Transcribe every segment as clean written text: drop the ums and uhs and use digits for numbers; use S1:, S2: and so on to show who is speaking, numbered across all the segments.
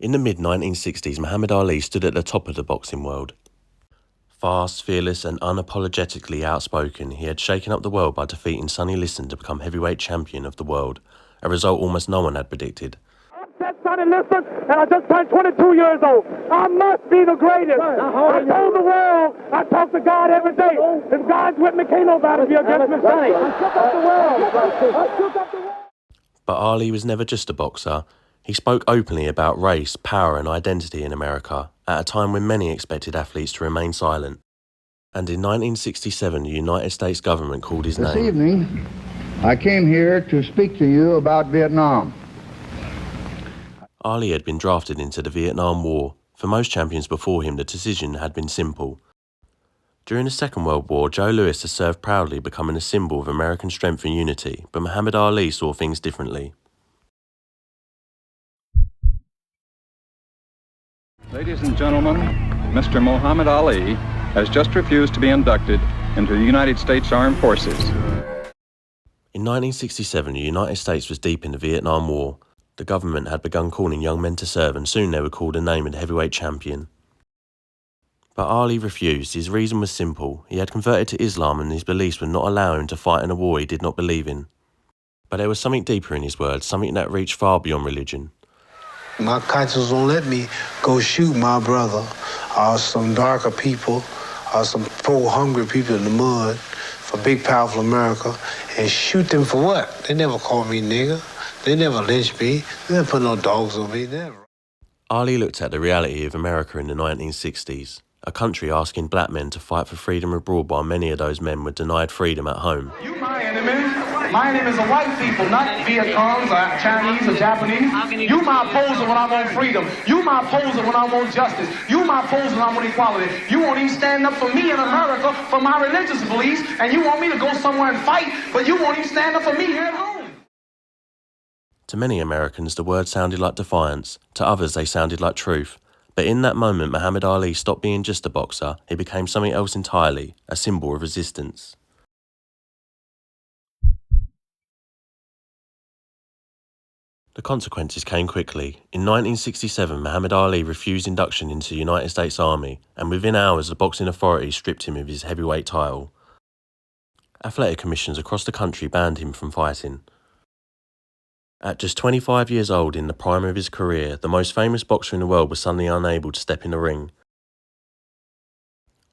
S1: In the mid-1960s, Muhammad Ali stood at the top of the boxing world. Fast, fearless and unapologetically outspoken, he had shaken up the world by defeating Sonny Liston to become heavyweight champion of the world, a result almost no one had predicted.
S2: I'm Sonny Liston, and I just turned 22 years old. I must be the greatest. I told the world, I talk to God every day. If God's with me, can't nobody be against me. I shook up the world. I shook up the world.
S1: But Ali was never just a boxer. He spoke openly about race, power and identity in America, at a time when many expected athletes to remain silent. And in 1967, the United States government called his name.
S3: This evening, I came here to speak to you about Vietnam.
S1: Ali had been drafted into the Vietnam War. For most champions before him, the decision had been simple. During the Second World War, Joe Louis had served proudly, becoming a symbol of American strength and unity, but Muhammad Ali saw things differently.
S4: Ladies and gentlemen, Mr. Muhammad Ali has just refused to be inducted into the United States Armed Forces.
S1: In 1967, the United States was deep in the Vietnam War. The government had begun calling young men to serve, and soon they would call the name of the heavyweight champion. But Ali refused. His reason was simple. He had converted to Islam and his beliefs would not allow him to fight in a war he did not believe in. But there was something deeper in his words, something that reached far beyond religion.
S5: My conscience won't let me go shoot my brother or some darker people or some poor, hungry people in the mud for big, powerful America and shoot them for what? They never called me nigger. They never lynched me. They never put no dogs on me, never.
S1: Ali looked at the reality of America in the 1960s, a country asking black men to fight for freedom abroad while many of those men were denied freedom at home.
S2: You my enemy. My enemies are white people, not Viet Congs or Chinese or Japanese. You my opposer when I want freedom. You my opposer when I want justice. You my opposer when I want equality. You won't even stand up for me in America for my religious beliefs, and you want me to go somewhere and fight, but you won't even stand up for me here at home.
S1: To many Americans, the words sounded like defiance. To others, they sounded like truth. But in that moment, Muhammad Ali stopped being just a boxer. He became something else entirely, a symbol of resistance. The consequences came quickly. In 1967, Muhammad Ali refused induction into the United States Army, and within hours the boxing authorities stripped him of his heavyweight title. Athletic commissions across the country banned him from fighting. At just 25 years old, in the prime of his career, the most famous boxer in the world was suddenly unable to step in the ring.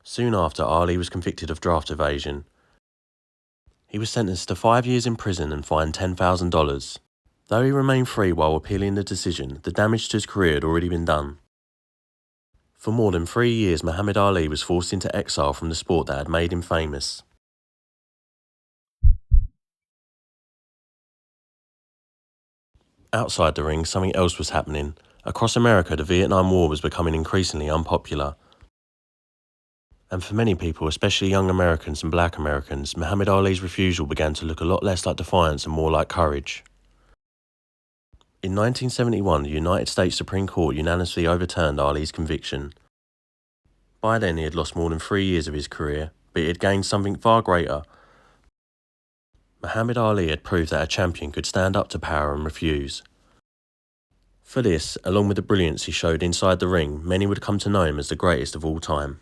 S1: Soon after, Ali was convicted of draft evasion. He was sentenced to 5 years in prison and fined $10,000. Though he remained free while appealing the decision, the damage to his career had already been done. For more than 3 years, Muhammad Ali was forced into exile from the sport that had made him famous. Outside the ring, something else was happening. Across America, the Vietnam War was becoming increasingly unpopular. And for many people, especially young Americans and black Americans, Muhammad Ali's refusal began to look a lot less like defiance and more like courage. In 1971, the United States Supreme Court unanimously overturned Ali's conviction. By then, he had lost more than 3 years of his career, but he had gained something far greater. Muhammad Ali had proved that a champion could stand up to power and refuse. For this, along with the brilliance he showed inside the ring, many would come to know him as the greatest of all time.